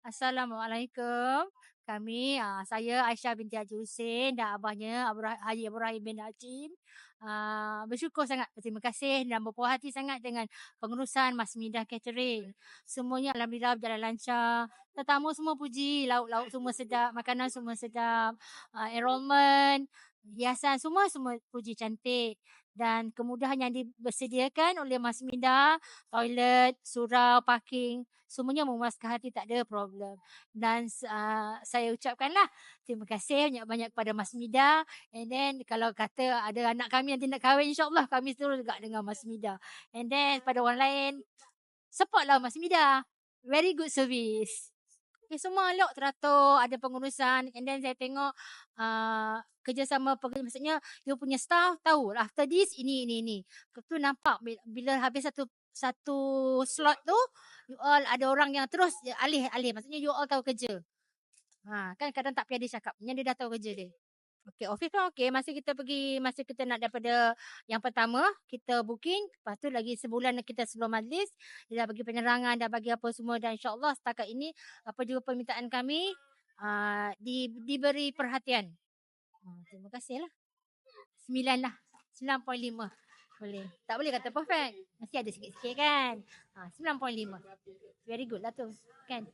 Assalamualaikum. Saya Aisyah binti Haji Hussein dan abahnya Haji Ibrahim bin Najim. Bersyukur sangat, berterima kasih dan berpuas hati sangat dengan pengurusan Masmidah Catering. Semuanya alhamdulillah berjalan lancar. Tetamu semua puji, lauk-lauk semua sedap, makanan semua sedap, enrolment, hiasan semua puji cantik. Dan kemudahan yang disediakan oleh Masmidah, toilet, surau, parking, semuanya memuaskan hati, tak ada problem. Dan saya ucapkanlah terima kasih banyak-banyak kepada Masmidah. And then kalau kata ada anak kami nanti nak kahwin, insyaAllah kami terus juga dengan Masmidah. And then pada orang lain, supportlah Masmidah. Very good service. Okay, semua elok teratur, ada pengurusan. And then saya tengok kerjasama pekerja, maksudnya you punya staff tahu after this ini. Tu nampak bila habis satu slot tu, you all ada orang yang terus alih, maksudnya you all tahu kerja. Kan kadang tak payah dia cakap, yang dia dah tahu kerja dia. Okey, office pun okey. Masa kita nak daripada yang pertama, kita booking. Lepas tu lagi sebulan kita sebelum majlis, dia dah bagi penerangan, dah bagi apa semua. Dan insyaAllah setakat ini, apa juga permintaan kami, diberi perhatian. Terima kasih lah. 9 lah. 9.5. Boleh. Tak boleh kata perfect. Mesti ada sikit-sikit kan. 9.5. Very good lah tu. Kan?